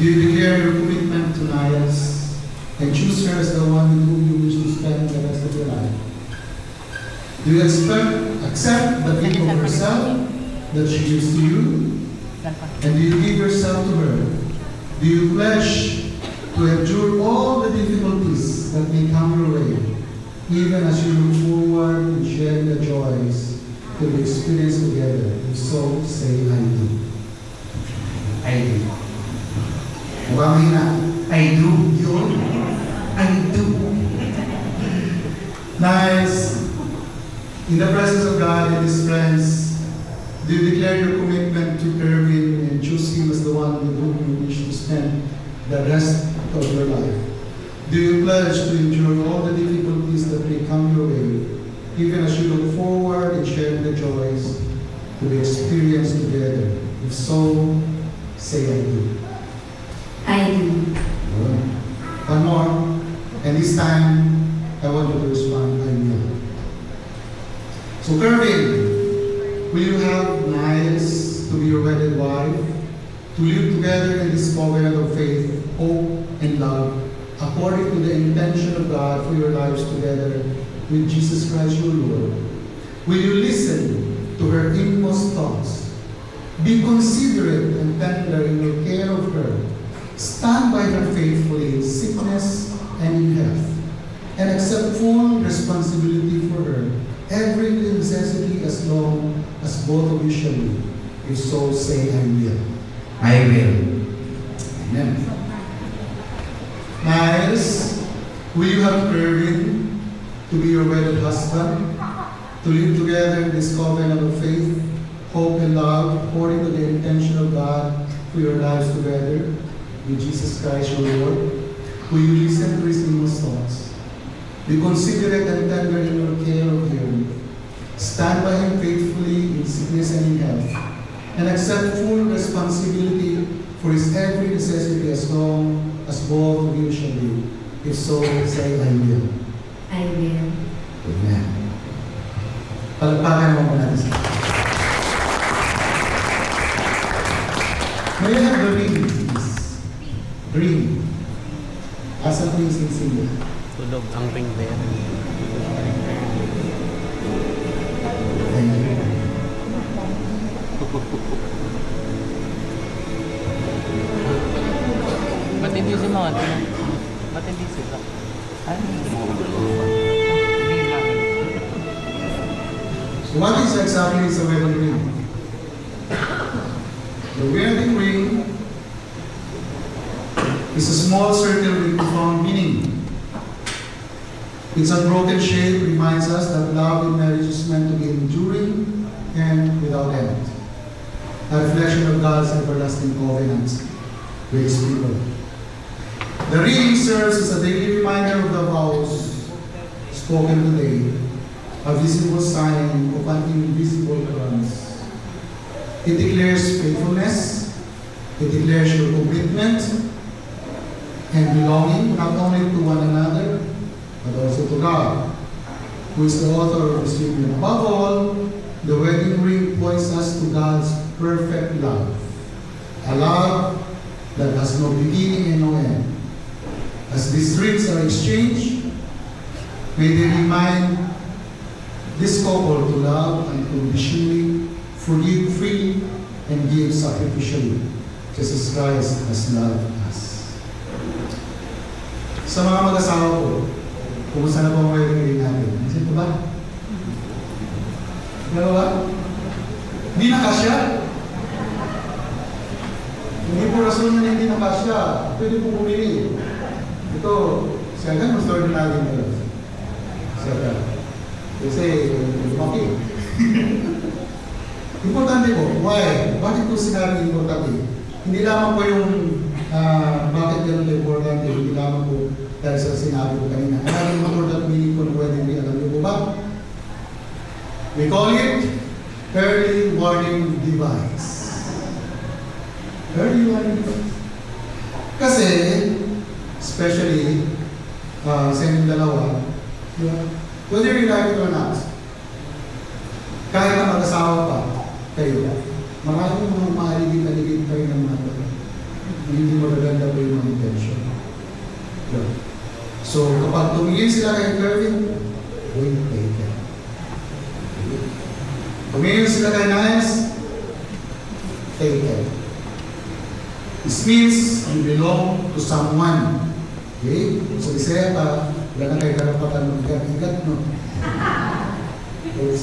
you declare your commitment to Niles and choose her as the one with whom you wish to spend the rest of your life? Do you accept the gift of herself that she gives to you? And do you give yourself to her? Do you pledge to endure all the difficulties that may come your way, even as you look forward and share the joys to be experienced together? If so, say, I do. I do. Mukhang mahina. I do. Yun. I do. Nice. In the presence of God and His friends, do you declare your commitment to Kerwin and choose him as the one with whom you wish to spend the rest of your life? Do you pledge to endure all the difficulties that may come your way, even as you look forward and share the joys to be experienced together? If so, say I do. I do. One more. And this time, I want you to respond, I will. So, Kerwin, will you have Niles to be your wedded wife, to live together in this covenant of faith, hope, and love, according to the intention of God for your lives together with Jesus Christ your Lord? Will you listen to her inmost thoughts? Be considerate and tender in your care of her. Stand by her faithfully in sickness and in health, and accept full responsibility for her, every necessity as long as both of you shall live. If so, say, I will. I will. Amen. Niles, will you have Kerwin to be your wedded husband, to live together in this covenant of faith, hope, and love, according to the intention of God for your lives together with Jesus Christ your Lord? Will you listen to His inmost thoughts? Be considerate and tender in your care of Him. Stand by Him faithfully in sickness and in health, and accept full responsibility for His every necessity as long as both of you shall live. If so, say, I will. I will. Amen. Palagpakan mo po natin sa May I have the ring, please? Ring. Asa po yung singsing? Tulog ang ring there. Thank you. Ba't hindi si Mount? Ba't hindi sila? Ano? Hindi lang. So what is exactly is a wedding ring? The wedding ring is a small circle with profound meaning. Its unbroken shape reminds us that love in marriage is meant to be enduring and without end. A reflection of God's everlasting covenant with His people. The ring serves as a daily reminder of the vows spoken today, a visible sign of an invisible promise. It declares faithfulness, it declares your commitment and belonging not only to one another, but also to God, who is the author of this union. Above all, the wedding ring points us to God's perfect love, a love that has no beginning and no end. As these rings are exchanged, may they remind this couple to love unconditionally, forgive freely, and give sacrificially, just as Christ has loved us. Sa mga mag-asawa ko, kumusta na po ang wedding ring natin? Nasaan po ba? Dalawa? Hindi na kasya. Hindi po rason na hindi na kasya. Pwede po bumili. Ito, siya gusto rin natin ito. Siya kasi, lumaki. Importante po. Why? Bakit po sinabi importante? Hindi lamang po yung bakit ganun importante, hindi lamang po dahil sa sinabi ko kanina. Ano yung important meaning po ng wedding ring? Alam niyo po ba? We call it early warning device. Early warning device. Kasi, especially sa inyong dalawa, whether you like it or not, kahit na mag-asawa pa kayo, maraming mga maaligid-aligid kayo ng mga hindi magaganda po yung mga intention. Yun. So, kapag tumingin sila kay Kervin, wait, take care. Tumingin sila kay Niles, take care. This means you belong to someone. Okay? So, Bisaya pa, wala na kayo karapatan mag-igat-igat, no? Yes.